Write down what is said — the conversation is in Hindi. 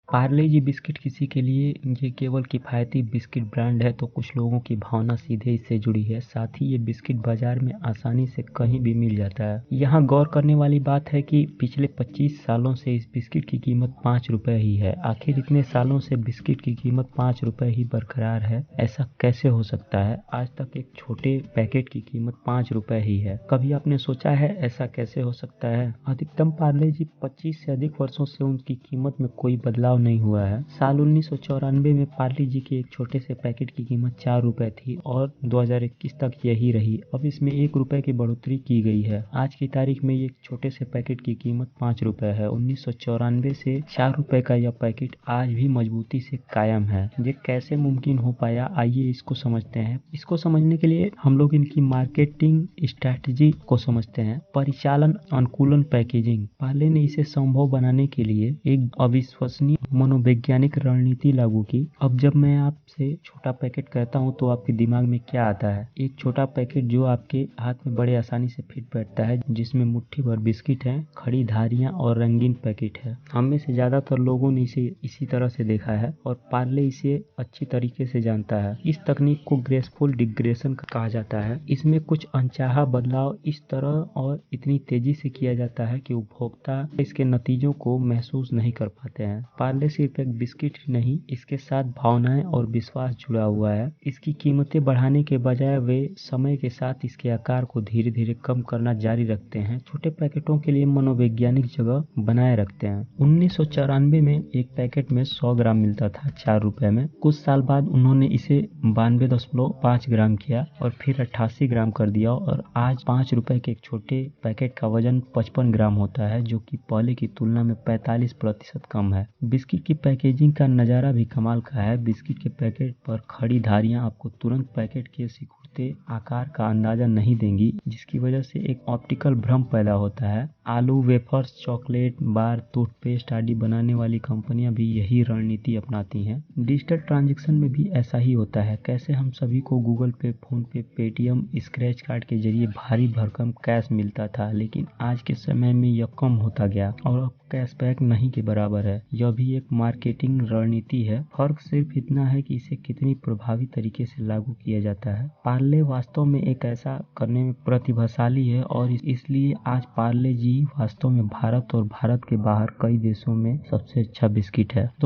पार्ले जी बिस्किट किसी के लिए ये केवल किफ़ायती बिस्किट ब्रांड है तो कुछ लोगों की भावना सीधे इससे जुड़ी है। साथ ही ये बिस्किट बाजार में आसानी से कहीं भी मिल जाता है। यहाँ गौर करने वाली बात है कि पिछले 25 सालों से इस बिस्किट की कीमत 5 रुपए ही है। आखिर इतने सालों से बिस्किट की कीमत 5 रुपए ही बरकरार है, ऐसा कैसे हो सकता है? आज तक एक छोटे पैकेट की कीमत 5 रुपए ही है। कभी आपने सोचा है ऐसा कैसे हो सकता है? अधिकतम पार्ले जी 25 से अधिक वर्षों से उनकी कीमत में कोई बदलाव नहीं हुआ है। साल 1994 में पार्ले जी के एक छोटे से पैकेट की कीमत 4 रुपए थी और 2021 तक यही रही। अब इसमें 1 रुपए की बढ़ोतरी की गई है। आज की तारीख में ये छोटे से पैकेट की कीमत 5 रुपए है। 1994 से 4 रुपए का यह पैकेट आज भी मजबूती से कायम है। ये कैसे मुमकिन हो पाया, आइए इसको समझते हैं। इसको समझने के लिए हम लोग इनकी मार्केटिंग स्ट्रैटेजी को समझते हैं। परिचालन अनुकूलन पैकेजिंग। पार्ले ने इसे संभव बनाने के लिए एक अविश्वसनीय मनोवैज्ञानिक रणनीति लागू की। अब जब मैं आपसे छोटा पैकेट कहता हूँ तो आपके दिमाग में क्या आता है? एक छोटा पैकेट जो आपके हाथ में बड़े आसानी से फिट बैठता है, जिसमें मुट्ठी भर बिस्किट है, खड़ी धारियां और रंगीन पैकेट है। हम में से ज्यादातर लोगों ने इसे इसी तरह से देखा है और पार्ले इसे अच्छी तरीके से जानता है। इस तकनीक को ग्रेसफुल डिग्रेशन कहा जाता है। इसमें कुछ अनचाहा बदलाव इस तरह और इतनी तेजी से किया जाता है कि उपभोक्ता इसके नतीजों को महसूस नहीं कर पाते हैं। पार्ले सिर्फ एक बिस्किट ही नहीं, इसके साथ भावनाएं और विश्वास जुड़ा हुआ है। इसकी कीमतें बढ़ाने के बजाय वे समय के साथ इसके आकार को धीरे धीरे कम करना जारी रखते हैं। छोटे पैकेटों के लिए मनोवैज्ञानिक जगह बनाए रखते हैं। 1994 में एक पैकेट में 100 ग्राम मिलता था 4 रुपए में। कुछ साल बाद उन्होंने इसे 92.5 ग्राम किया और फिर 88 ग्राम कर दिया और आज 5 रुपए के एक छोटे पैकेट का वजन 55 ग्राम होता है, जो कि पहले की तुलना में 45% कम है। बिस्किट की पैकेजिंग का नज़ारा भी कमाल का है। बिस्किट के पैकेट पर खड़ी धारियां आपको तुरंत पैकेट के सिकुड़ते आकार का अंदाजा नहीं देंगी, जिसकी वजह से एक ऑप्टिकल भ्रम पैदा होता है। आलू, वेफर्स, चॉकलेट बार, टूथपेस्ट आदि बनाने वाली कंपनियां भी यही रणनीति अपनाती हैं। डिजिटल ट्रांजैक्शन में भी ऐसा ही होता है। कैसे हम सभी को गूगल पे, फोन पे, पेटीएम, स्क्रैच कार्ड के जरिए भारी भरकम कैश मिलता था, लेकिन आज के समय में यह कम होता गया और अब कैशबैक नहीं के बराबर है। यह भी एक मार्केटिंग रणनीति है। फर्क सिर्फ इतना है कि इसे कितनी प्रभावी तरीके से लागू किया जाता है। पार्ले वास्तव में एक ऐसा करने में प्रतिभाशाली है और इसलिए आज पार्ले जी वास्तव में भारत और भारत के बाहर कई देशों में सबसे अच्छा बिस्किट है।